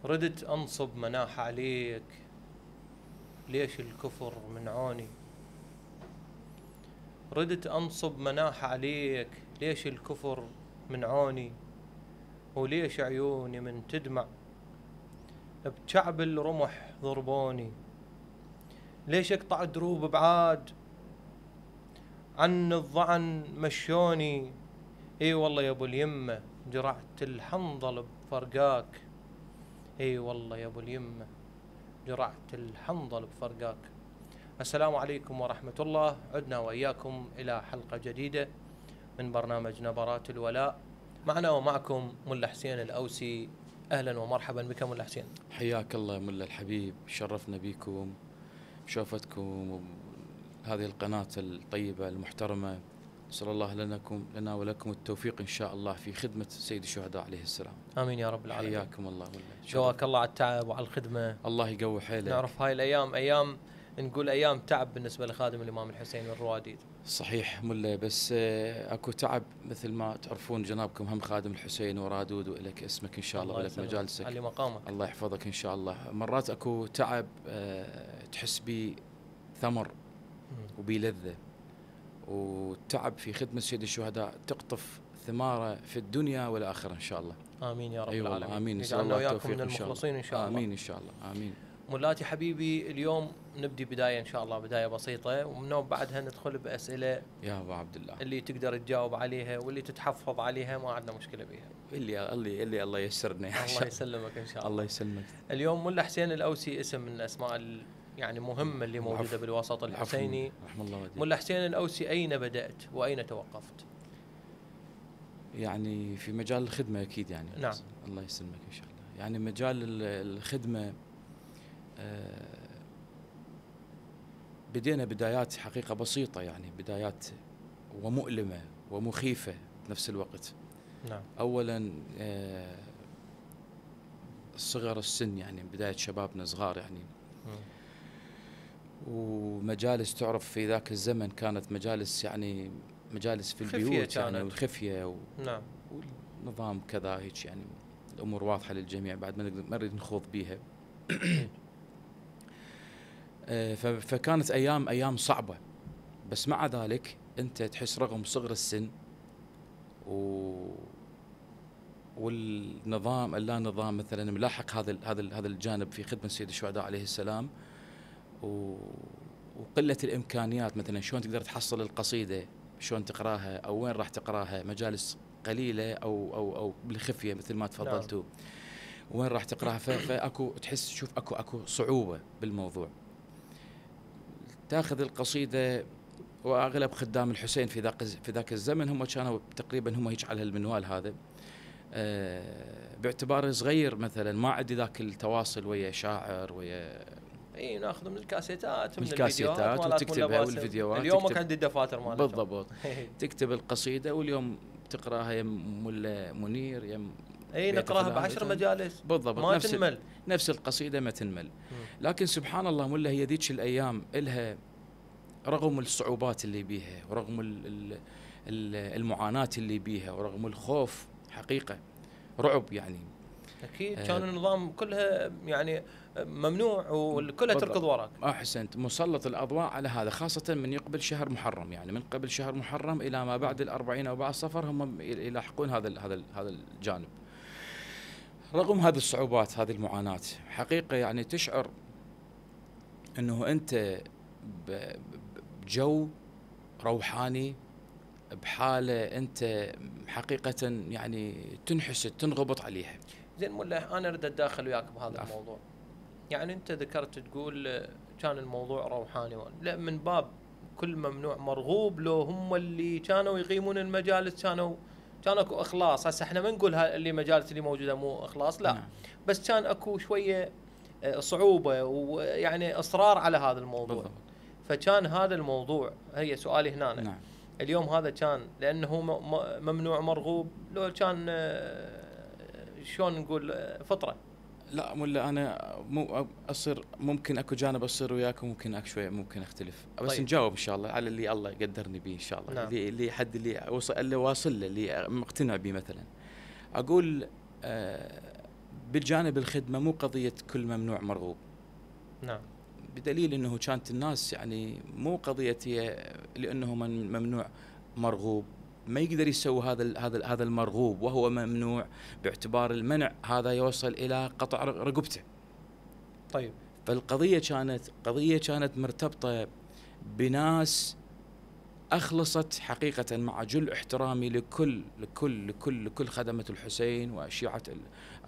ردت أنصب مناح عليك، ليش الكفر منعوني؟ ردت أنصب مناح عليك، ليش الكفر منعوني؟ وليش عيوني من تدمع بشعب الرمح ضربوني؟ ليش اقطع دروب بعاد عن الضعن مشوني؟ اي والله يا ابو اليمه جرعت الحنظل بفرقاك، اي والله يا ابو اليمه جرعت الحنظل بفرقاك. السلام عليكم ورحمة الله، عدنا وإياكم إلى حلقة جديدة من برنامج نبرات الولاء. معنا ومعكم ملا حسين الأوسي. أهلا ومرحبا بك ملا حسين. حياك الله ملا الحبيب، شرفنا بكم بشوفتكم هذه القناة الطيبة المحترمة. نسأل الله لنا ولكم التوفيق إن شاء الله في خدمة سيد الشهداء عليه السلام. آمين يا رب العالمين. حياكم الله ملا، جواك الله على التعب وعلى الخدمة. الله يقوي حيلك. نعرف هاي الأيام أيام، نقول أيام تعب بالنسبة لخادم الإمام الحسين الرواديد. صحيح ملا، بس اكو تعب مثل ما تعرفون جنابكم، هم خادم الحسين ورادود، ولك اسمك ان شاء الله ولك مجالسك، علي مقامك، الله يحفظك ان شاء الله. مرات اكو تعب تحس بي ثمر وبي لذة، والتعب في خدمة سيد الشهداء تقطف ثماره في الدنيا والآخرة إن شاء الله. آمين يا رب أيوة العالمين. آمين. نجعلنا وياكم من المخلصين إن شاء الله. آمين إن شاء الله. آمين. ملاتي حبيبي، اليوم نبدي بداية إن شاء الله، بداية بسيطة، ومن بعدها ندخل بأسئلة يا أبو عبد الله اللي تقدر تجاوب عليها واللي تتحفظ عليها ما عندنا مشكلة بها. اللي الله يسرنا. الله يسلمك إن شاء الله. الله يسلمك. اليوم ملا حسين الأوسي اسم من الأسماء يعني مهمة اللي موجودة بالوسط الحسيني. رحم الله والديك. ملا حسين الأوسي، أين بدأت وأين توقفت؟ يعني في مجال الخدمة أكيد يعني. نعم. الله يسلمك إن شاء الله. يعني مجال الخدمة بدينا بدايات حقيقة بسيطة، يعني بدايات ومؤلمة ومخيفة بنفس الوقت. نعم. أولا صغر السن، يعني بداية شبابنا صغار يعني. ومجالس تعرف في ذاك الزمن كانت مجالس، يعني مجالس في البيوت يعني، والخفية نعم. والنظام كذا هيك، يعني الأمور واضحة للجميع بعد ما نريد نخوض بيها. فكانت أيام صعبة، بس مع ذلك أنت تحس رغم صغر السن والنظام اللا نظام مثلا ملاحق هذا الجانب في خدمة سيد الشهداء عليه السلام، وقلة الإمكانيات، مثلا شلون تقدر تحصل القصيدة، شلون تقراها أو وين راح تقراها، مجالس قليلة أو بالخفية مثل ما تفضلتوا. نعم. وين راح تقراها، فأكو تحس شوف أكو صعوبة بالموضوع. تاخذ القصيدة، وأغلب خدام الحسين في ذاك الزمن هم كانوا تقريبا هم هيك على المنوال هذا. باعتباره صغير مثلا ما عندي ذاك التواصل ويا شاعر ويا اي، ناخذ من الكاسيتات وتكتبها والفيديوهات. اليوم ما عندي الدفاتر مالتها بالضبط. تكتب القصيدة واليوم تقراها يم ملا منير، يم اي نقراها ب10 مجالس بالضبط، ما تنمل، نفس القصيدة ما تنمل. لكن سبحان الله ملا، هي ذيك الأيام إلها رغم الصعوبات اللي بيها، ورغم المعاناة اللي بيها، ورغم الخوف حقيقة رعب يعني. أكيد كان النظام كلها يعني ممنوع وكلها تركض وراك. أحسنت. مسلط الأضواء على هذا، خاصة من يقبل شهر محرم، يعني من قبل شهر محرم إلى ما بعد 40 أو بعد صفر هم يلاحقون هذا الجانب. رغم هذه الصعوبات، هذه المعاناة، حقيقة يعني تشعر أنه أنت بجو روحاني، بحالة أنت حقيقة يعني تنحسد تنغبط عليها. زين ملا، أنا أريد أتداخل وياك بهذا الموضوع. يعني أنت ذكرت تقول كان الموضوع روحاني، لا من باب كل ممنوع مرغوب، لو هم اللي كانوا يقيمون المجالس كانوا اكو اخلاص. هسه احنا ما نقول اللي مجالس اللي موجوده مو اخلاص، لا. بس كان اكو شويه صعوبه ويعني اصرار على هذا الموضوع. بالضبط. فكان هذا الموضوع، هي سؤالي هنا. نعم. اليوم هذا كان لانه ممنوع مرغوب، لو كان شلون نقول فطره؟ لا ملا، انا ممكن اكو جانب اصير وياك، ممكن اكو شويه ممكن اختلف، بس طيب. نجاوب ان شاء الله على اللي الله يقدرني به ان شاء الله. نعم. اللي حد اللي واصل له، اللي مقتنع به. مثلا اقول بالجانب الخدمه مو قضيه كل ممنوع مرغوب. نعم. بدليل انه كانت الناس يعني مو قضيه هي لانه ممنوع مرغوب ما يقدر يسوي هذا المرغوب وهو ممنوع، باعتبار المنع هذا يوصل الى قطع رقبته. طيب. فالقضيه كانت مرتبطه بناس أخلصت حقيقة، مع جل احترامي لكل خدمة الحسين وشيعة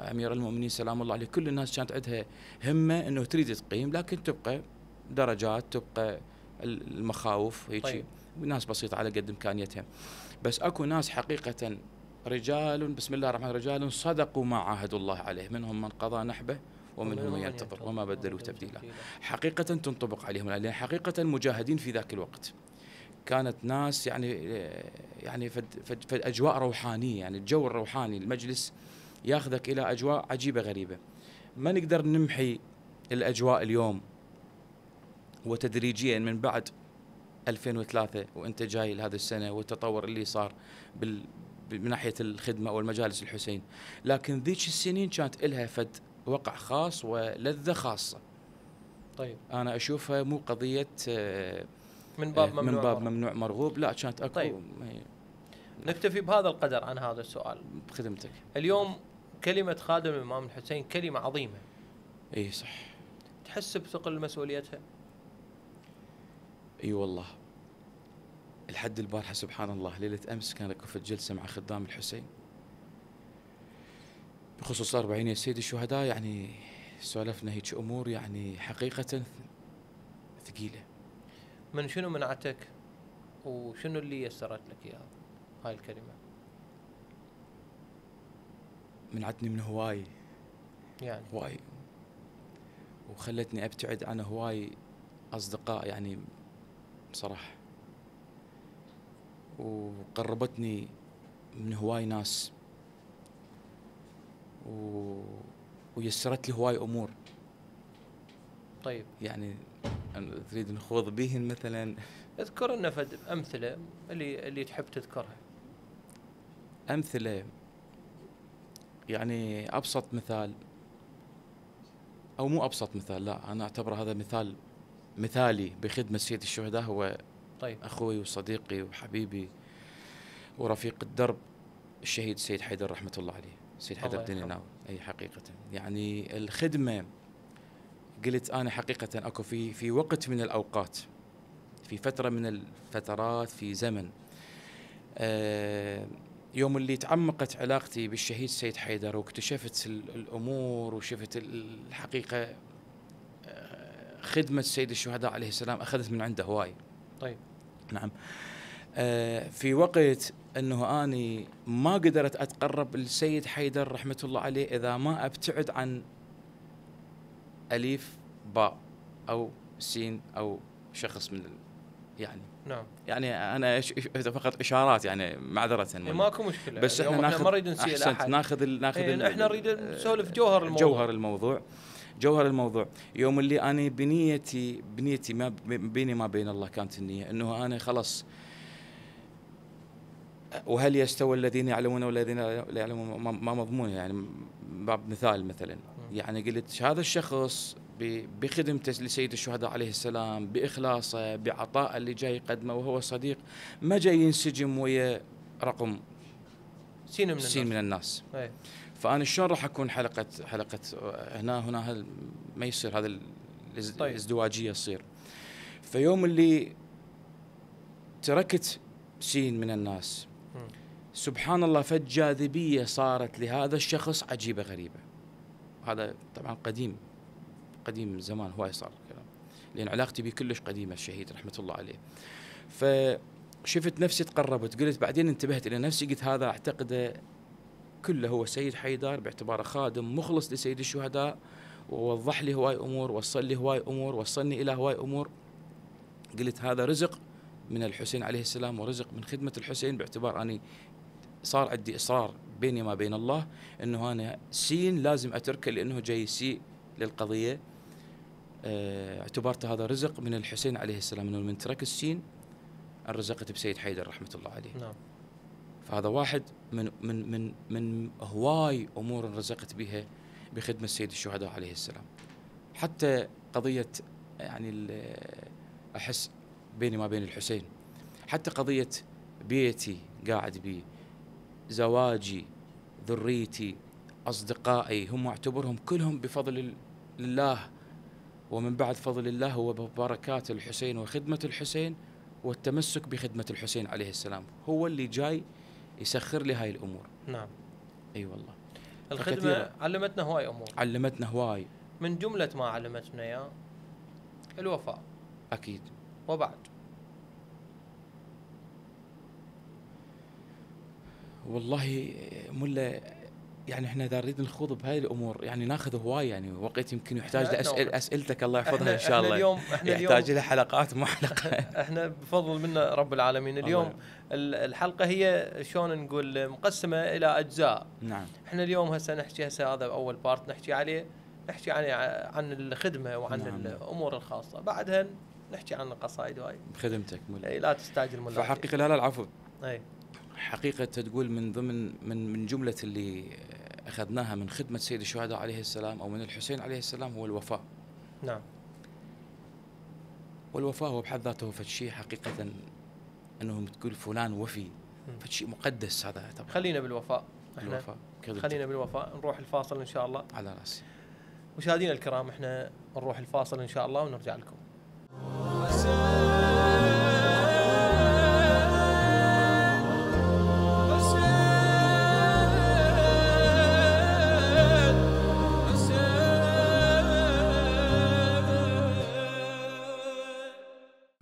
أمير المؤمنين سلام الله عليه. كل الناس كانت عندها همة أنه تريد تقيم، لكن تبقى درجات، تبقى المخاوف هيك. طيب. ناس بسيطة على قد إمكانيتها. بس أكو ناس حقيقة رجال بسم الله الرحمن الرحيم، رجال صدقوا ما عاهدوا الله عليه، منهم من قضى نحبه ومنهم من ينتظر وما بدلوا تبديلا. حقيقة تنطبق عليهم، لأن حقيقة المجاهدين في ذاك الوقت كانت ناس يعني فد أجواء روحانية، يعني الجو الروحاني المجلس ياخذك إلى أجواء عجيبة غريبة. ما نقدر نمحي الأجواء اليوم، وتدريجيا من بعد 2003 وانت جاي لهذه السنة والتطور اللي صار من ناحية الخدمة أو المجالس الحسين، لكن ذيك السنين كانت لها فد وقع خاص ولذة خاصة. طيب. أنا أشوفها مو قضية من باب ممنوع مرغوب، لا كانت أكو. طيب. نكتفي بهذا القدر عن هذا السؤال. بخدمتك. اليوم كلمة خادم الإمام الحسين كلمة عظيمة. اي صح. تحس بثقل مسؤوليتها؟ اي والله. الحد البارحة سبحان الله، ليلة أمس كان اكو في جلسة مع خدام الحسين بخصوص 40 يا سيد الشهداء، يعني سولفنا هيك أمور يعني حقيقة ثقيلة. من شنو منعتك وشنو اللي يسرت لك اياها هاي الكلمة؟ منعتني من هواي يعني هواي، وخلتني ابتعد عن هواي اصدقاء يعني بصراحة، وقربتني من هواي ناس، ويسرت لي هواي امور. طيب. يعني تريد نخوض بهن مثلا؟ اذكر لنا فد امثله اللي تحب تذكرها. امثله يعني ابسط مثال، او مو ابسط مثال، لا انا اعتبر هذا مثالي بخدمه سيد الشهداء، هو طيب. اخوي وصديقي وحبيبي ورفيق الدرب الشهيد سيد حيدر رحمه الله عليه، سيد حيدر الدين الناوي. اي حقيقه يعني الخدمه، قلت انا حقيقه اكو في وقت من الاوقات، في فتره من الفترات، في زمن يوم اللي تعمقت علاقتي بالشهيد سيد حيدر واكتشفت الامور وشفت الحقيقه، خدمه سيد الشهداء عليه السلام اخذت من عنده هواي. طيب. نعم. في وقت انه اني ما قدرت اتقرب للسيد حيدر رحمه الله عليه اذا ما ابتعد عن اليف باء او سين او شخص من يعني. نعم. يعني انا فقط اشارات، يعني معذره. ماكو مشكله، بس احنا ناخذ، ما نريد نسيء لاحد، ناخذ احنا نريد نسولف جوهر الموضوع. يوم اللي انا بنيتي ما بيني ما بين الله كانت النيه انه انا خلص، وهل يستوي الذين يعلمون والذين لا يعلمون، ما مضمون يعني. باب مثال مثلا، يعني قلت هذا الشخص بخدمته لسيد الشهداء عليه السلام، بإخلاصه، بعطاء اللي جاي يقدمه، وهو صديق ما جاي ينسجم ويا رقم سين من الناس. فأنا شلون راح أكون حلقة هنا ما يصير هذا الازدواجية تصير. فيوم اللي تركت سين من الناس، سبحان الله فد جاذبية صارت لهذا الشخص عجيبة غريبة. هذا طبعا قديم زمان هواي صار كلام، لأن علاقتي به كلش قديمة الشهيد رحمة الله عليه. فشفت نفسي تقربت، قلت بعدين انتبهت إلى نفسي، قلت هذا أعتقد كله هو سيد حيدر باعتباره خادم مخلص لسيد الشهداء، ووضح لي هواي أمور، وصل لي هواي أمور، وصلني إلى هواي أمور. قلت هذا رزق من الحسين عليه السلام ورزق من خدمة الحسين، باعتبار أني صار عندي إصرار بيني ما بين الله أنه أنا سين لازم أتركه، لأنه جاي يسيء للقضية. اعتبرت هذا رزق من الحسين عليه السلام، أنه من ترك السين انرزقت بسيد حيدر رحمة الله عليه. نعم. فهذا واحد من هواي أمور انرزقت بها بخدمة سيد الشهداء عليه السلام. حتى قضية يعني أحس بيني ما بين الحسين، حتى قضية بيتي قاعد بيه، زواجي، ذريتي، أصدقائي، هم أعتبرهم كلهم بفضل الله، ومن بعد فضل الله هو ببركات الحسين وخدمة الحسين والتمسك بخدمة الحسين عليه السلام، هو اللي جاي يسخر لي هاي الأمور. نعم. أي والله. الخدمة علمتنا هواي أمور. علمتنا هواي. من جملة ما علمتنا يا الوفاء. أكيد. وبعد والله ملا يعني احنا اذا نريد نخوض بهاي الامور يعني ناخذ هواي، يعني وقت يمكن يحتاج لاسئلتك الله يحفظها ان شاء الله. احنا يحتاج لها حلقات مو حلقه. احنا بفضل منا رب العالمين اليوم الحلقه هي شلون نقول مقسمه الى اجزاء. نعم. احنا اليوم هسه هذا اول بارت نحكي عليه، نحكي عن الخدمه وعن نعم. الامور الخاصه، بعدها نحكي عن القصائد وهاي بخدمتك ملا. اي لا تستعجل ملا. فحقيقه لا العفو. اي حقيقه تقول من ضمن من جمله اللي اخذناها من خدمه سيد الشهداء عليه السلام او من الحسين عليه السلام هو الوفاء. نعم. والوفاء هو بحد ذاته فشي حقيقه انه تقول فلان وفي، فشي مقدس هذا طبعا. خلينا بالوفاء. احنا الوفاء. خلينا بالوفاء. نروح الفاصل ان شاء الله. على راسي. مشاهدينا الكرام احنا نروح الفاصل ان شاء الله ونرجع لكم.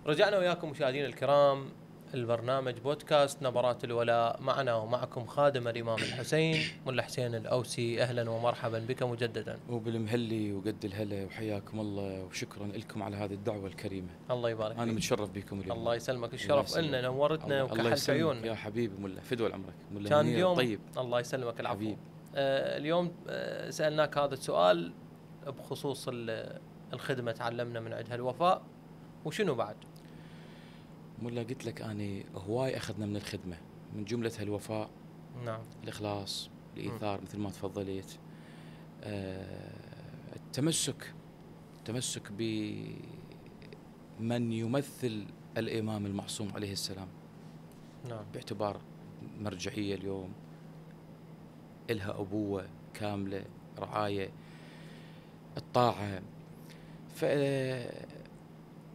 رجعنا وياكم مشاهدينا الكرام، البرنامج بودكاست نبرات الولاء، معنا ومعكم خادم الإمام الحسين ملا حسين الأوسي. أهلا ومرحبا بك مجددا. وبالمهلي وقد الهلا، وحياكم الله وشكرا لكم على هذه الدعوة الكريمة. الله يبارك فيك. أنا متشرف بكم اليوم. الله يسلمك، الشرف لنا، نورتنا وكحلت عيوننا يا حبيبي ملا، فدوى عمرك ملا. كان اليوم طيب. الله يسلمك العفو. حبيب. اليوم سألناك هذا السؤال بخصوص الخدمة، تعلمنا من عندها الوفاء، وشنو بعد؟ ملا قلت لك أنا هواي أخذنا من الخدمة، من جملتها الوفاء. نعم. الإخلاص، الإيثار مثل ما تفضليت، التمسك بمن يمثل الإمام المعصوم عليه السلام. نعم. باعتبار مرجعية اليوم إلها أبوة كاملة، رعاية، الطاعة،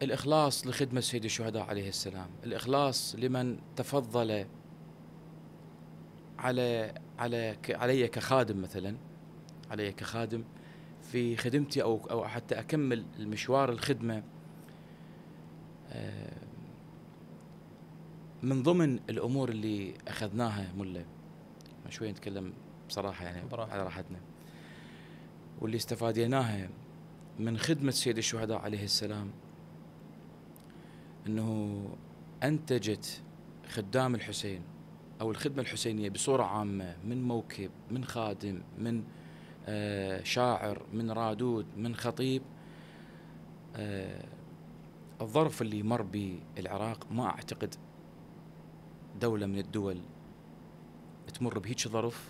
الإخلاص لخدمة سيد الشهداء عليه السلام، الإخلاص لمن تفضل علي كخادم، مثلا علي كخادم في خدمتي أو حتى أكمل المشوار الخدمة. من ضمن الأمور اللي أخذناها ملا، شوي نتكلم بصراحة يعني على راحتنا، واللي استفاديناها من خدمة سيد الشهداء عليه السلام، أنه أنتجت خدام الحسين أو الخدمة الحسينية بصورة عامة، من موكب، من خادم، من شاعر، من رادود، من خطيب. الظرف اللي مر بالعراق ما أعتقد دولة من الدول تمر بهيك ظرف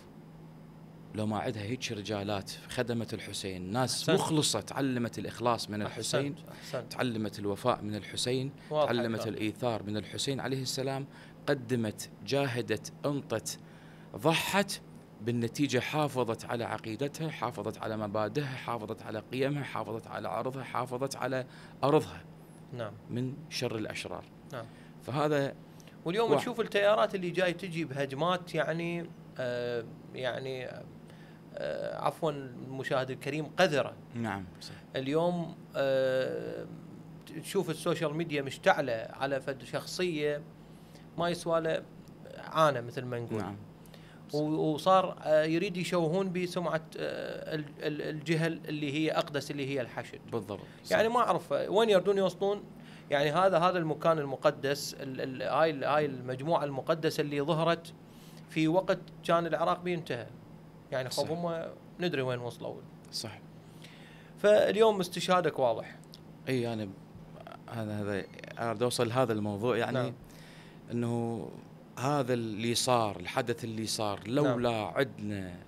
لو ما عندها هيك رجالات خدمت الحسين، ناس أحسنت. مخلصة، تعلمت الإخلاص من الحسين، أحسنت. تعلمت الوفاء من الحسين، تعلمت الإيثار من الحسين عليه السلام، قدمت، جاهدت، انطت، ضحت، بالنتيجة حافظت على عقيدتها، حافظت على مبادئها، حافظت على قيمها، حافظت على عرضها، حافظت على أرضها. نعم. من شر الأشرار. نعم. فهذا واليوم نشوف التيارات اللي جاي تجي بهجمات، يعني عفوا المشاهد الكريم، قذرة. نعم صح. اليوم تشوف السوشيال ميديا مشتعلة على فد شخصية ما يسوى له عانة مثل ما نقول. نعم. وصار يريد يشوهون بسمعة الجهة اللي هي أقدس، اللي هي الحشد. بالضبط. يعني ما أعرف وين يردون يوصلون. يعني هذا المكان المقدس، هاي المجموعة المقدسة اللي ظهرت في وقت كان العراق بينتهى. يعني خب هم ندري وين وصلوا. صح. فاليوم استشهادك واضح. اي انا هذا اريد اوصل لهذا الموضوع، يعني نعم. انه هذا اللي صار، الحدث اللي صار، لولا نعم. عندنا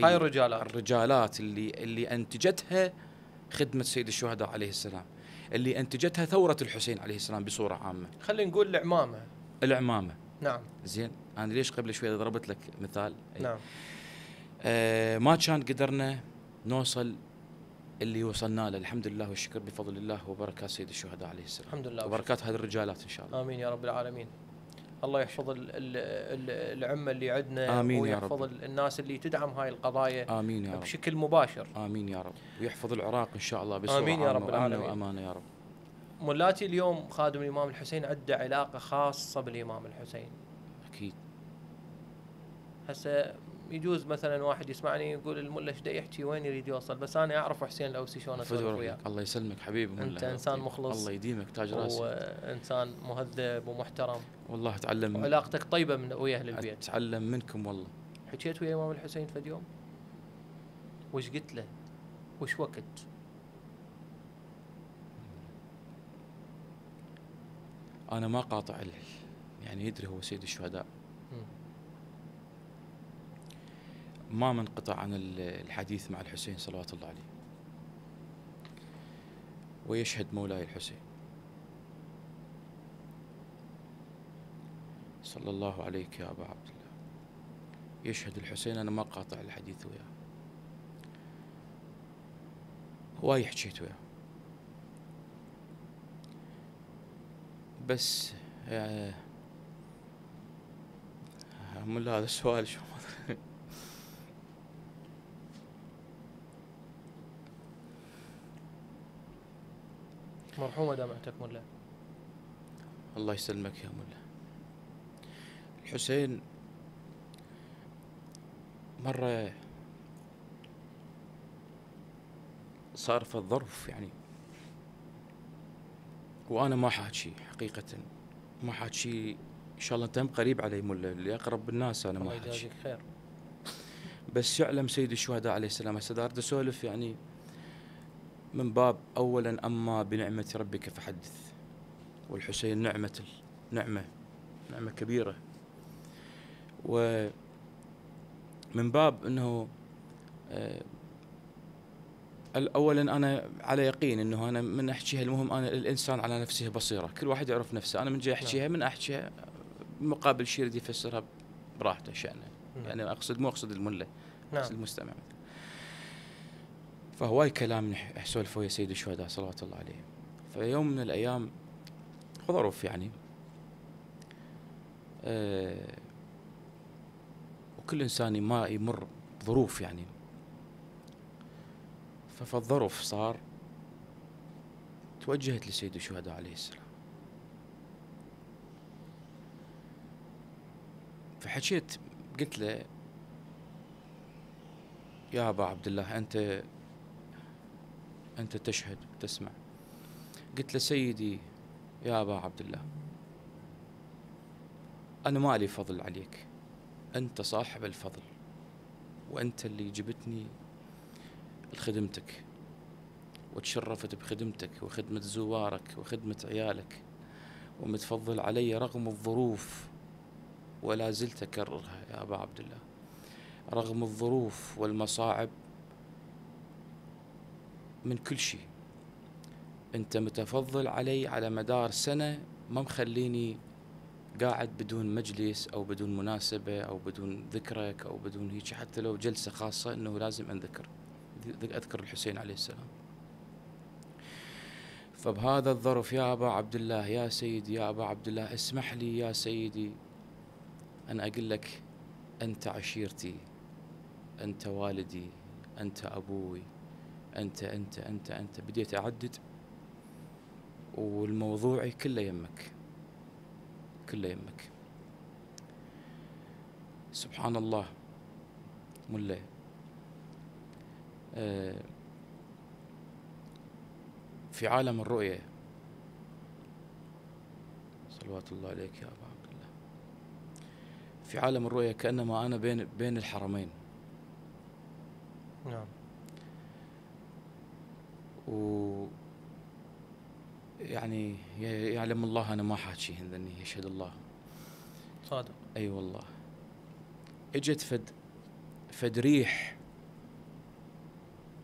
هاي الرجالات الرجالات اللي انتجتها خدمه سيد الشهداء عليه السلام، اللي انتجتها ثوره الحسين عليه السلام بصوره عامه. خلينا نقول العمامه. نعم. زين، انا ليش قبل شوي ضربت لك مثال؟ نعم. ما كان قدرنا نوصل اللي وصلنا له، الحمد لله والشكر بفضل الله وبركات سيد الشهداء عليه السلام. الحمد لله وبركات هذه الرجالات ان شاء الله. امين يا رب العالمين. الله يحفظ العمه اللي عندنا، آمين يا ويحفظ رب. الناس اللي تدعم هاي القضايا امين يا رب بشكل مباشر. امين يا رب، ويحفظ العراق ان شاء الله بصوره آمين يا رب عامة العالمين. وامن وامانه يا رب. مولاتي اليوم خادم الامام الحسين عنده علاقه خاصه بالامام الحسين. اكيد. هسه يجوز مثلا واحد يسمعني يقول الملا ايش دا يحكي، وين يريد يوصل، بس انا اعرف حسين الاوسي شلون اسولف وياه. الله يسلمك حبيبي ملا. انت انسان مخلص، الله يديمك تاج راسي، وانسان مهذب ومحترم، والله اتعلم، وعلاقتك طيبه من ويا اهل البيت. اتعلم منكم والله. حكيت ويا الامام الحسين فد يوم؟ وش قلت له؟ وش وقت؟ انا ما قاطع يعني يدري هو سيد الشهداء، ما منقطع عن الحديث مع الحسين صلوات الله عليه، ويشهد مولاي الحسين صلى الله عليك يا أبا عبد الله، يشهد الحسين. أنا ما قاطع الحديث وياه، هواي حكيت وياه، بس ملا هذا السؤال شو مرحومة دمعتك ملا. الله يسلمك يا ملا. الحسين مرة صار في الظرف يعني، وأنا ما حاكي حقيقة، ما حاكي، إن شاء الله أنت هم قريب علي ملا، اللي أقرب الناس أنا ما الله حاكي، يجازيك خير. بس يعلم سيد الشهداء عليه السلام. هسه دارت أسولف يعني من باب أولا أما بنعمة ربك فحدث، والحسين نعمة كبيرة، ومن باب أنه أولا أنا على يقين أنه أنا من أحكيها، المهم أنا الإنسان على نفسه بصيرة، كل واحد يعرف نفسه. أنا من جاي أحكيها من أحكيها مقابل شيء يريد يفسرها براحته شأنه، يعني أقصد مو أقصد الملة، أقصد المستمع. فهواي كلام أسولفه يا سيد الشهداء صلوات الله عليه. فيوم من الأيام ظروف يعني، وكل إنسان ما يمر بظروف يعني، فالظروف صار توجهت لسيد الشهداء عليه السلام، فحكيت قلت له يا أبا عبد الله أنت تشهد وتسمع. قلت له سيدي يا أبا عبد الله، أنا ما لي فضل عليك، أنت صاحب الفضل، وأنت اللي جبتني لخدمتك وتشرفت بخدمتك وخدمة زوارك وخدمة عيالك، ومتفضل علي رغم الظروف، ولا زلت أكررها يا أبا عبد الله، رغم الظروف والمصاعب من كل شيء، أنت متفضل علي على مدار سنة، ما مخليني قاعد بدون مجلس أو بدون مناسبة أو بدون ذكرك أو بدون هيك، حتى لو جلسة خاصة إنه لازم أذكر الحسين عليه السلام. فبهذا الظرف يا أبا عبد الله، يا سيدي يا أبا عبد الله، اسمح لي يا سيدي أن أقول لك أنت عشيرتي، أنت والدي، أنت أبوي، أنت بديت أعدد، والموضوع كله يمك، كله يمك. سبحان الله ملا، في عالم الرؤية صلوات الله عليك يا أبا عبد الله، في عالم الرؤية كأنما أنا بين الحرمين. نعم. يعني يعلم الله أنا ما حاكي هندني، يشهد الله صادق. أي والله. اجت فد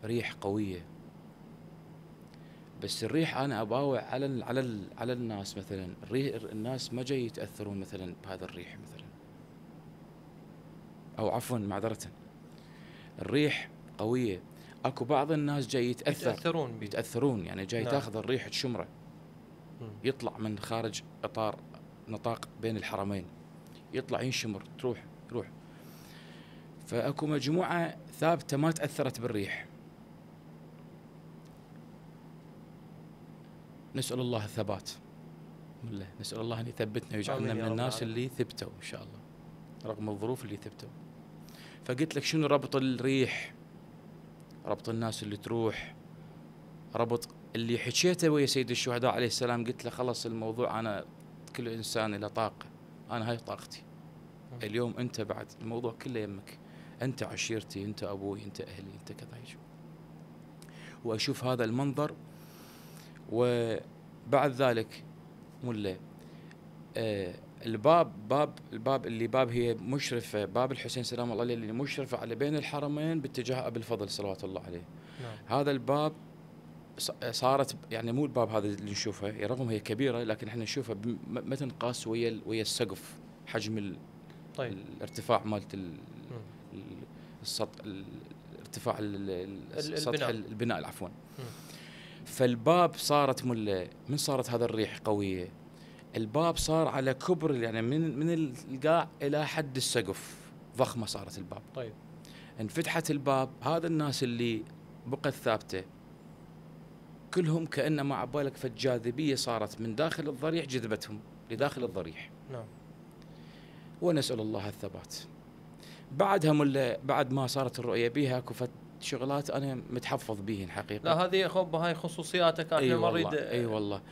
ريح قويه، بس الريح انا اباوع على الناس مثلا، الناس ما جاي يتاثرون مثلا بهذا الريح مثلا، او عفوا معذره، الريح قويه، اكو بعض الناس جاي يتاثرون يعني جاي تاخذ الريح تشمره، يطلع من خارج اطار نطاق بين الحرمين، يطلع ينشمر، تروح. فاكو مجموعه ثابته ما تاثرت بالريح. نسال الله الثبات، نسال الله ان يثبتنا ويجعلنا من الناس اللي ثبتوا ان شاء الله رغم الظروف اللي ثبتوا. فقلت لك شنو ربط الريح، ربط الناس اللي تروح، ربط اللي حكيته ويا سيد الشهداء عليه السلام. قلت له خلص الموضوع، انا كل انسان له طاقه، انا هاي طاقتي اليوم، انت بعد الموضوع كله يمك، انت عشيرتي، انت ابوي، انت اهلي، انت كذا. واشوف هذا المنظر. وبعد ذلك مله الباب اللي هي مشرفه، باب الحسين سلام الله عليه اللي مشرفه على بين الحرمين باتجاه ابي الفضل صلوات الله عليه. هذا الباب صارت يعني مو الباب هذا اللي نشوفه، رغم هي كبيره لكن احنا نشوفها متن قاس ويا السقف، حجم الارتفاع مالت السطح، ارتفاع السطح البناء عفوا. فالباب صارت من صارت هذا الريح قويه، الباب صار على كبر يعني من القاع الى حد السقف، ضخمه صارت الباب. طيب انفتحت الباب، هذا الناس اللي بقت ثابته كلهم كأن ما عبالك فالجاذبيه صارت من داخل الضريح، جذبتهم لداخل الضريح. نعم. ونسأل الله الثبات. بعدها بعد ما صارت الرؤيه بها كفت شغلات انا متحفظ بيهن حقيقه. لا هذه خب هاي خصوصياتك، احنا ما نريد اي والله.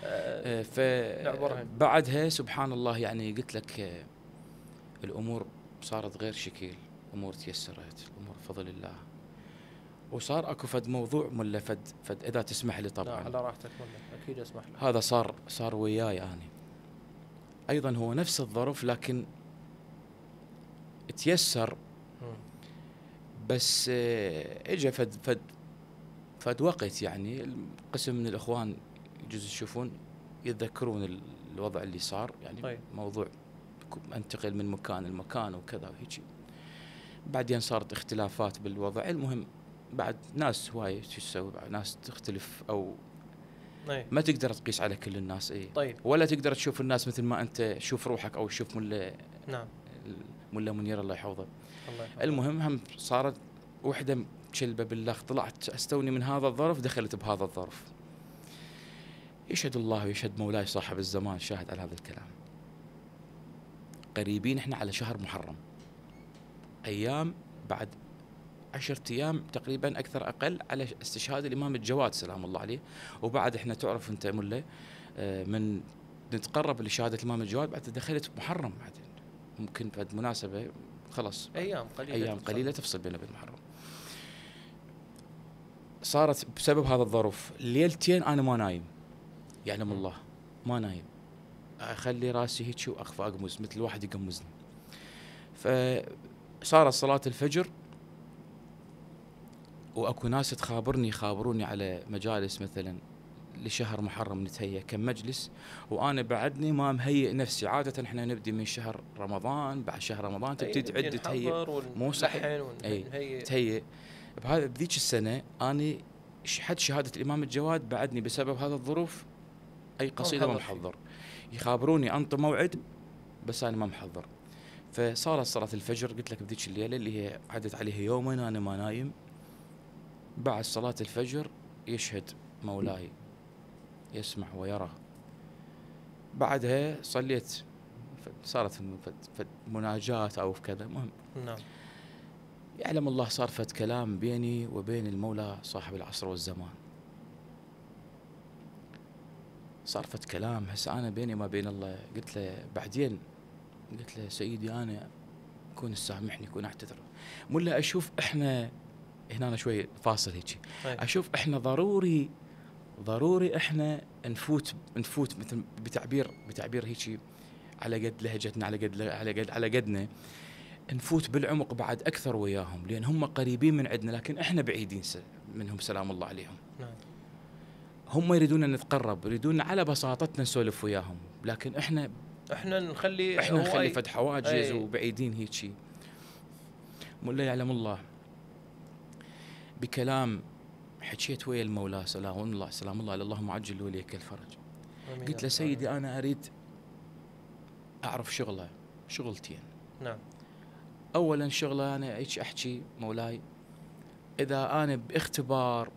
فبعدها سبحان الله يعني قلت لك الامور صارت غير شكل، امور تيسرت، الامور بفضل الله. وصار اكو فد موضوع مله فد اذا تسمح لي طبعا. على راحتك مله، اكيد اسمح لك. هذا صار وياي انا ايضا، هو نفس الظرف لكن تيسر. بس اجى فد وقت يعني قسم من الاخوان يجوز يشوفون يتذكرون الوضع اللي صار يعني. طيب. موضوع انتقل من مكان لمكان وكذا وهيك، بعدين صارت اختلافات بالوضع. المهم بعد ناس هوايه شو تسوي، ناس تختلف او ما تقدر تقيس على كل الناس. طيب. ولا تقدر تشوف الناس مثل ما انت شوف روحك او شوف نعم ملا منير الله يحفظه. الله يحفظه. المهم هم صارت وحده كلبه بالله، طلعت استوني من هذا الظرف دخلت بهذا الظرف. يشهد الله ويشهد مولاي صاحب الزمان شاهد على هذا الكلام. قريبين احنا على شهر محرم، ايام بعد 10 ايام تقريبا اكثر اقل على استشهاد الامام الجواد سلام الله عليه. وبعد احنا تعرف انت مله من نتقرب لشهاده الامام الجواد بعد دخلت محرم، بعد ممكن بعد مناسبه خلاص ايام قليله تفصل بين محرم. صارت بسبب هذا الظرف ليلتين انا ما نايم، يعلم الله ما نايم، اخلي راسي هيك واخفى اقمز مثل واحد يقمزني. فصارت صلاه الفجر واكو ناس يخابروني على مجالس مثلا لشهر محرم نتهيأ كم مجلس، وانا بعدني ما مهيئ نفسي. عاده احنا نبدي من شهر رمضان، بعد شهر رمضان تبتدي تعد تهيئ، مو صحيح تهيئ. بذيك السنه اني حد شهاده الامام الجواد بعدني بسبب هذا الظروف اي قصيده ما محضر. يخابروني انطي موعد بس انا ما محضر. فصارت صلاه الفجر قلت لك بذيك الليله اللي هي عدت عليها يومين انا ما نايم. بعد صلاه الفجر يشهد مولاي يسمع ويرى. بعدها صليت، صارت مناجاة او كذا. مهم نعم. يعلم الله صار فد كلام بيني وبين المولى صاحب العصر والزمان. صار فد كلام هسه انا بيني ما بين الله. قلت له بعدين، قلت له سيدي انا كون تسامحني، كون اعتذر. ملا اشوف احنا هنا أنا شوي فاصل هيك. اشوف احنا ضروري احنا نفوت مثل بتعبير هيك على قد لهجتنا، على قدنا، نفوت بالعمق بعد أكثر وياهم، لأن هم قريبين من عندنا لكن إحنا بعيدين منهم سلام الله عليهم. نعم. هم يريدون نتقرب، يريدون على بساطتنا نسولف وياهم، لكن إحنا نخلي فد حواجز وبعيدين هيك. مولا يعلم الله بكلام حكيت ويا المولى سلام الله اللهم عجل وليك الفرج. قلت له سيدي أنا أريد أعرف شغلتين. نعم. أولا شغلة أنا هيك أحكي مولاي، إذا أنا باختبار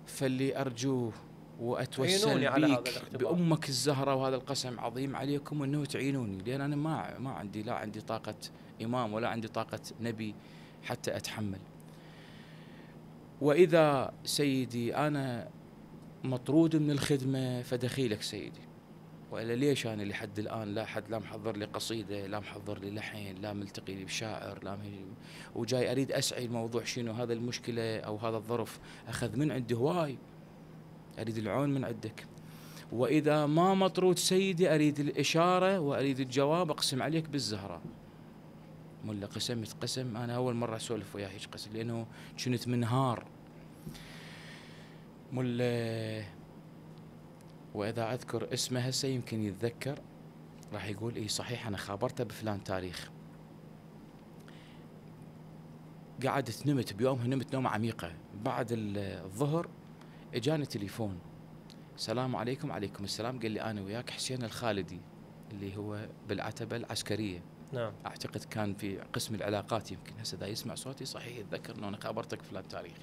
فاللي أرجوه وأتوسل بيك بأمك الزهرة وهذا القسم عظيم عليكم أنه تعينوني، لأن أنا ما عندي لا عندي طاقة إمام ولا عندي طاقة نبي حتى أتحمل. وإذا سيدي أنا مطرود من الخدمة فدخيلك سيدي، وإلا ليش أنا لحد الآن لا حد لا محضر لي قصيدة، لا محضر لي لحن، لا ملتقي لي بشاعر، لا وجاي أريد أسعي الموضوع شنو هذا المشكلة أو هذا الظرف أخذ من عندي هواي، أريد العون من عندك. وإذا ما مطرود سيدي أريد الإشارة وأريد الجواب أقسم عليك بالزهرة. ملا قسم أنا أول مرة أسولف وياه هيك قسم، لأنه كنت منهار. ملا وإذا أذكر اسمه هسه يمكن يتذكر، راح يقول إيه صحيح أنا خابرته بفلان تاريخ. قعدت نمت بيومها، نمت نومة عميقة. بعد الظهر اجاني تليفون، السلام عليكم. عليكم السلام. قال لي أنا وياك حسين الخالدي اللي هو بالعتبة العسكرية. نعم. أعتقد كان في قسم العلاقات، يمكن هسه دا يسمع صوتي صحيح يتذكر أنه أنا خابرتك فلان تاريخ.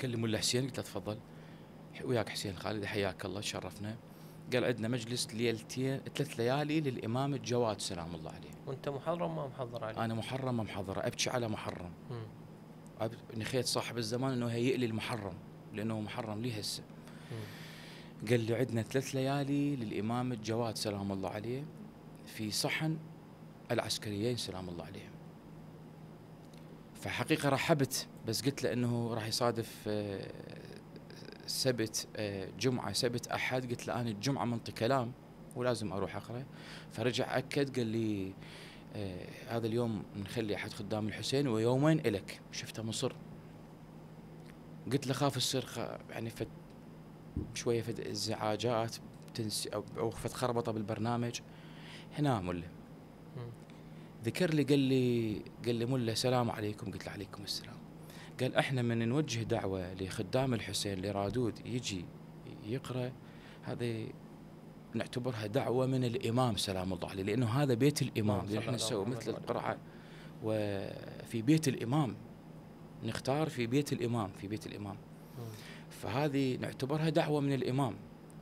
كلموا له حسين، قلت له تفضل وياك حسين الخالدي حياك الله تشرفنا. قال عندنا مجلس ليلتين 3 ليالي للإمام الجواد سلام الله عليه. وأنت محرم ما محضر عليه؟ أنا محرم ما محضر، أبكي على محرم. نخيت صاحب الزمان أنه هيئ لي المحرم لأنه محرم لي هسه. قال لي عندنا 3 ليالي للإمام الجواد سلام الله عليه في صحن العسكريين سلام الله عليهم. فحقيقة رحبت، بس قلت له أنه راح يصادف سبت جمعة سبت أحد. قلت له أنا الجمعة منطي كلام ولازم أروح أقرأ. فرجع أكد قال لي هذا اليوم نخلي أحد خدام الحسين ويومين إلك. شفته مصر. قلت له خاف يصير يعني شوية ازعاجات أو خربطة بالبرنامج هنا. ملا ذكر لي قال لي ملا السلام عليكم. قلت له عليكم السلام. قال احنا من نوجه دعوة لخدام الحسين لرادود يجي يقرأ، هذه نعتبرها دعوة من الإمام سلام الله عليه، لأنه هذا بيت الإمام. احنا نسوي مثل القرعة وفي بيت الإمام، نختار في بيت الإمام. فهذه نعتبرها دعوة من الإمام،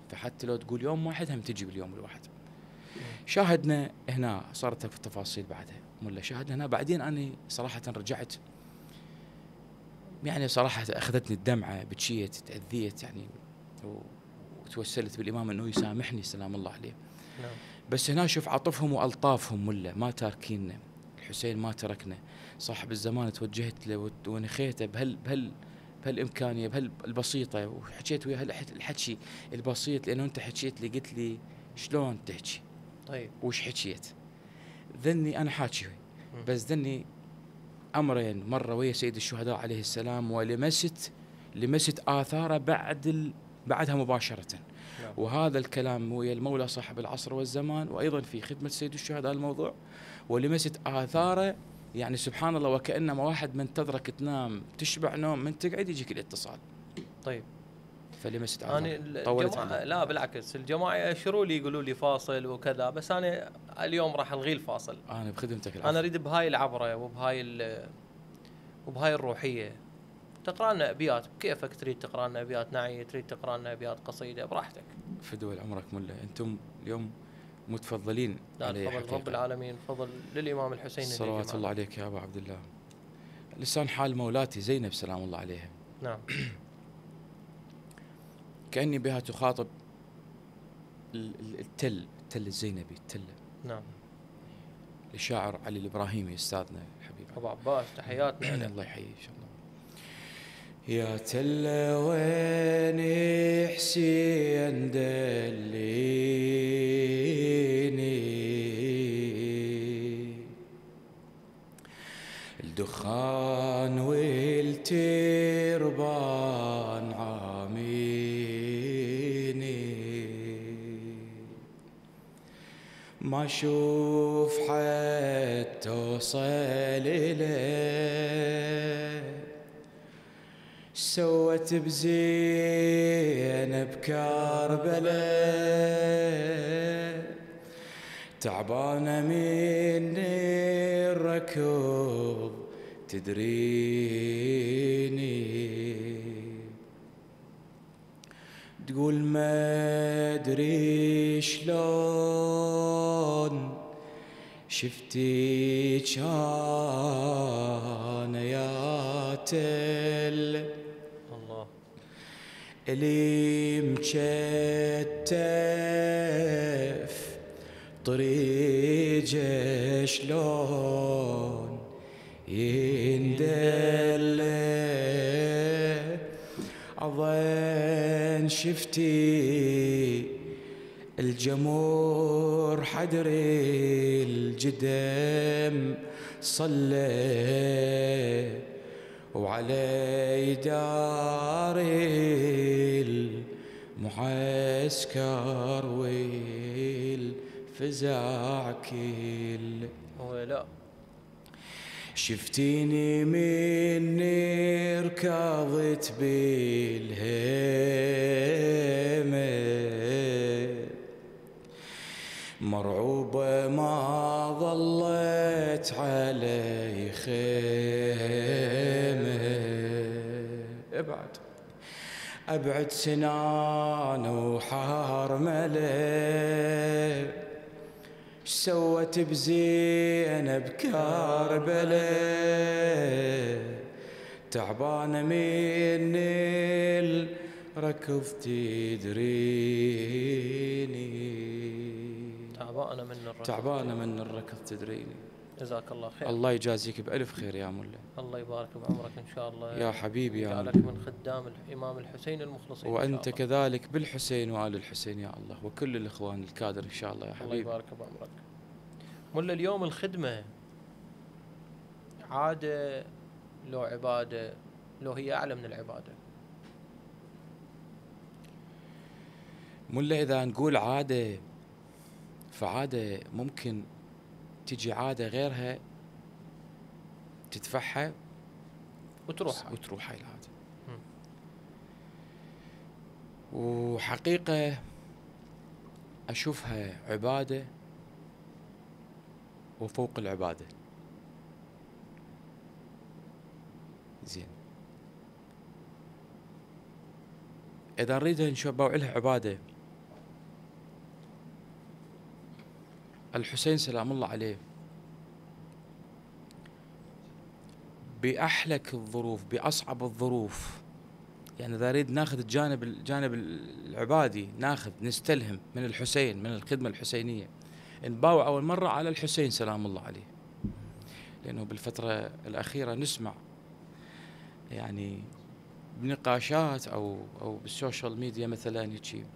فحتى لو تقول يوم واحد هم تجي باليوم الواحد. شاهدنا هنا، صارت في التفاصيل بعدها ملا شاهدنا هنا. بعدين أنا صراحة رجعت، يعني صراحة أخذتني الدمعة، بكيت تأذيت يعني، وتوسلت بالإمام أنه يسامحني سلام الله عليه. نعم. بس هنا شوف عطفهم وألطافهم ملا، ما تاركيننا. الحسين ما تركنا، صاحب الزمان توجهت له ونخيته بهالإمكانية بهالبسيطة، وحكيت وياه الحكي البسيط، لأنه أنت حكيت لي قلت لي شلون تحكي. طيب وش حكيت؟ ذني أنا حاكي، بس ذني أمرين، مرة ويا سيد الشهداء عليه السلام لمست آثاره بعدها مباشرة. نعم. وهذا الكلام ويا المولى صاحب العصر والزمان، وأيضا في خدمة سيد الشهداء الموضوع، ولمست آثاره. يعني سبحان الله، وكأنما واحد منتظرك تنام تشبع نوم من تقعد يجيك الاتصال. طيب فلمست آثاره. طولت لا بالعكس، الجماعة يأشروا لي يقولوا لي فاصل وكذا، بس أنا اليوم راح ألغي الفاصل. أنا بخدمتك العفو. أنا أريد بهاي العبرة وبهاي الروحية تقرأ لنا أبيات بكيفك، تريد تقرأ لنا أبيات نعي، تريد تقرأ لنا أبيات قصيدة، براحتك. فدوى عمرك ملا، أنتم اليوم متفضلين. لا فضل رب العالمين، فضل للإمام الحسين صلوات الله عليك يا أبا عبد الله. لسان حال مولاتي زينب سلام الله عليها. نعم. كأني بها تخاطب التل الزينبي التل. نعم. الشاعر علي الإبراهيمي أستاذنا الحبيب أبو عباس تحياتنا. الله يحييه إن شاء الله. يا تل وين حسين دليني الدخان والتربان عاميني، ما اشوف حد توصل إليه، سوت بزينب كربلاء، تعبانة من الركض تدريني، تقول ما ادري شلون شفتي كان يا تل الله اللي مكتف طريقه شلون يندل، أظن شفتي الجمهور حدر الجدم صلى، وعلى دار المعسكر والفزع كل. لا شفتيني من ركضت بالهيمة، مرعوبة ما ظلت علي خيمة، أبعد سنان وحارملة، سوت بزينب كربلاء، تعبانة من الركض تدريني، تعبانة من الركض تدريني. جزاك الله خير. الله يجازيك بألف خير يا ملا. الله يبارك بعمرك إن شاء الله يا حبيبي يا جعلك من خدام الإمام الحسين المخلصين. وأنت كذلك بالحسين وآل الحسين يا الله، وكل الإخوان الكادر إن شاء الله يا حبيبي. الله يبارك بعمرك. ملا اليوم الخدمة عادة لو عبادة، لو هي أعلى من العبادة؟ ملا إذا نقول عادة، فعادة ممكن تجي عادة غيرها تدفعها وتروح هاي العادة. وحقيقة أشوفها عبادة وفوق العبادة. زين، إذا نريدها نشبع لها عبادة، الحسين سلام الله عليه بأحلك الظروف، بأصعب الظروف، يعني إذا نريد ناخذ الجانب العبادي، نستلهم من الحسين، من الخدمة الحسينية، نباوع أول مرة على الحسين سلام الله عليه، لأنه بالفترة الأخيرة نسمع يعني بنقاشات أو بالسوشيال ميديا مثلا هيك،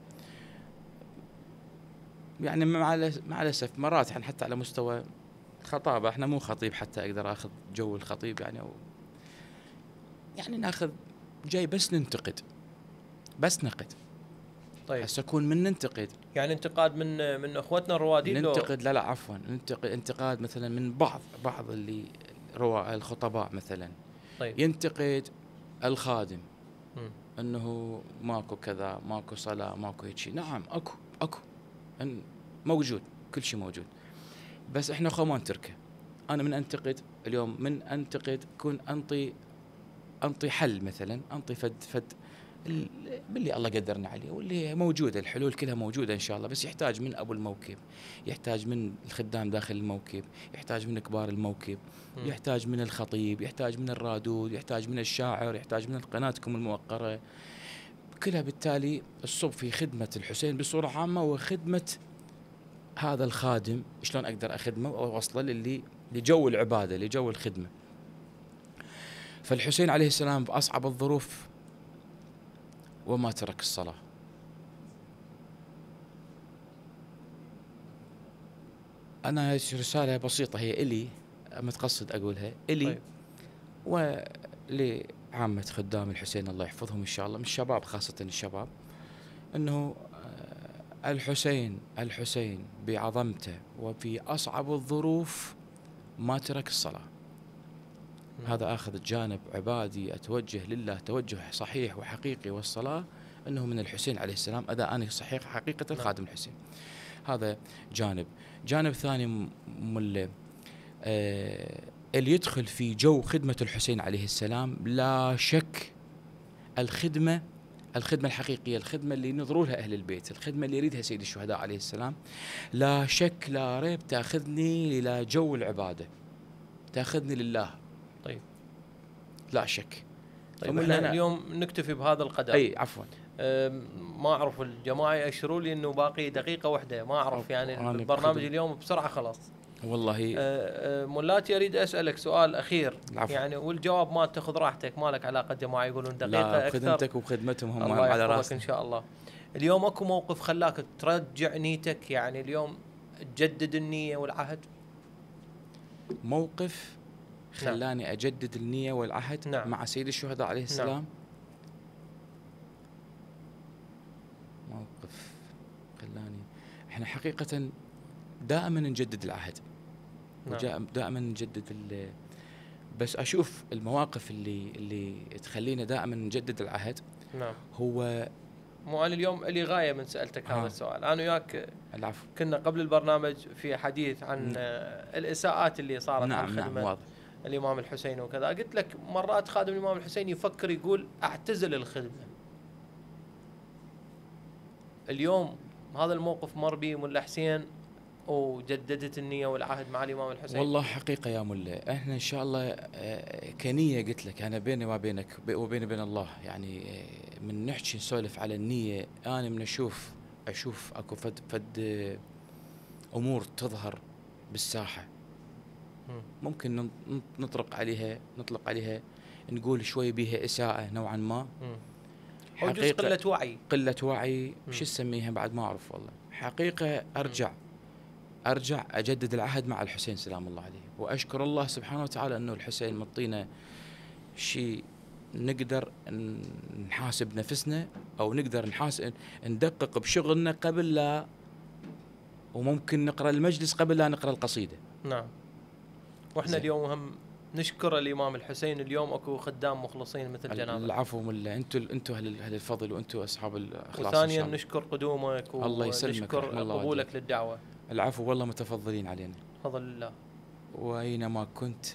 يعني مع الأسف مرات حتى على مستوى خطابة، احنا مو خطيب حتى أقدر أخذ جو الخطيب يعني، يعني ناخذ جاي بس ننتقد، بس نقد. طيب هسه أكون من ننتقد، يعني انتقاد من أخوتنا الروادين، ننتقد لا عفوا، انتقاد مثلا من بعض اللي الخطباء مثلا. طيب ينتقد الخادم انه ماكو كذا، ماكو صلاة، ماكو هيك شيء. نعم اكو موجود، كل شيء موجود، بس احنا خو ما نتركه. انا من انتقد اليوم، من انتقد كون انطي حل مثلا، انطي فد باللي الله قدرنا عليه، واللي موجوده الحلول كلها موجوده ان شاء الله، بس يحتاج من ابو الموكب، يحتاج من الخدام داخل الموكب، يحتاج من كبار الموكب، يحتاج من الخطيب، يحتاج من الرادود، يحتاج من الشاعر، يحتاج من قناتكم الموقره كلها. بالتالي الصب في خدمه الحسين بصوره عامه، وخدمه هذا الخادم شلون اقدر اخدمه واوصله لجو العباده، لجو الخدمه. فالحسين عليه السلام باصعب الظروف وما ترك الصلاة. أنا رسالة بسيطة هي إلي، متقصد أقولها إلي. طيب. ولعامة خدام الحسين الله يحفظهم إن شاء الله، من الشباب خاصة الشباب، أنه الحسين بعظمته وفي أصعب الظروف ما ترك الصلاة. هذا آخذ جانب عبادي، أتوجه لله توجه صحيح وحقيقي، والصلاة أنه من الحسين عليه السلام أداء أنا صحيح حقيقة خادم الحسين. هذا جانب ثاني اللي يدخل في جو خدمة الحسين عليه السلام لا شك الخدمة الحقيقية، الخدمة اللي ينظروا لها أهل البيت، الخدمة اللي يريدها سيد الشهداء عليه السلام، لا شك لا ريب تأخذني إلى جو العبادة، تأخذني لله. طيب لا شك. طيب احنا اليوم نكتفي بهذا القدر. أي عفوا. ما أعرف الجماعة يأشروا لي إنه باقي دقيقة واحدة، ما أعرف يعني البرنامج اليوم بسرعة خلاص. والله مولاتي أريد أسألك سؤال أخير. العفو. يعني والجواب ما تأخذ راحتك، ما لك علاقة. جماعة يقولون دقيقة لا أكثر. خدمتك وخدمتهم هم الله على راسنا إن شاء الله. اليوم أكو موقف خلاك ترجع نيتك، يعني اليوم تجدد النية والعهد؟ موقف خلاني نعم. أجدد النية والعهد نعم. مع سيد الشهداء عليه السلام. نعم. موقف خلاني، احنا حقيقة دائما نجدد العهد. نعم. دائما نجدد بس أشوف المواقف اللي تخلينا دائما نجدد العهد. نعم. هو مو أنا اليوم لي غاية من سألتك هذا السؤال. أنا وياك العفو كنا قبل البرنامج في حديث عن الإساءات اللي صارت نعم. عن خدمة نعم. واضح. الإمام الحسين وكذا. قلت لك مرات خادم الإمام الحسين يفكر يقول أعتزل الخدمة. اليوم هذا الموقف مر بي ملا حسين وجددت النية والعهد مع الإمام الحسين. والله حقيقة يا ملا احنا إن شاء الله كنية، قلت لك أنا بيني وبينك وبين الله، يعني من نحكي نسولف على النية، أنا من أشوف أكو فد أمور تظهر بالساحة ممكن نطلق عليها نقول شوي بيها إساءة نوعا ما. حقيقة قلة وعي شو اسميها بعد ما أعرف والله. حقيقة أرجع أجدد العهد مع الحسين سلام الله عليه، وأشكر الله سبحانه وتعالى أنه الحسين مطينا شيء نقدر نحاسب نفسنا، أو نقدر ندقق بشغلنا قبل لا، وممكن نقرأ المجلس قبل لا نقرأ القصيدة. نعم. وإحنا اليوم هم نشكر الإمام الحسين. اليوم أكو خدام مخلصين مثل جنابك. العفو ملا، أنتوا أهل الفضل، وأنتوا أصحاب الإخلاص. وثانيا نشكر قدومك ونشكر قبولك للدعوة. العفو والله متفضلين علينا. بفضل الله. وأينما كنت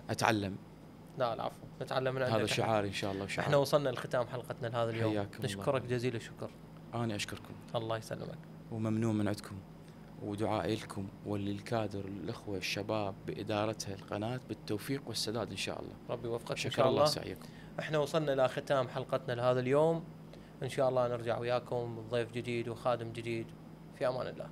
أتعلم. لا العفو، نتعلم من عندك. هذا شعار إن شاء الله. احنا وصلنا لختام حلقتنا لهذا اليوم. نشكرك جزيل الشكر. أنا أشكركم. الله يسلمك. وممنون من عندكم ودعائي لكم وللكادر الأخوة الشباب بإدارتها القناة بالتوفيق والسداد إن شاء الله. ربي يوفقك إن شاء الله. سعيكم. احنا وصلنا إلى ختام حلقتنا لهذا اليوم. إن شاء الله نرجع وياكم بضيف جديد وخادم جديد. في أمان الله.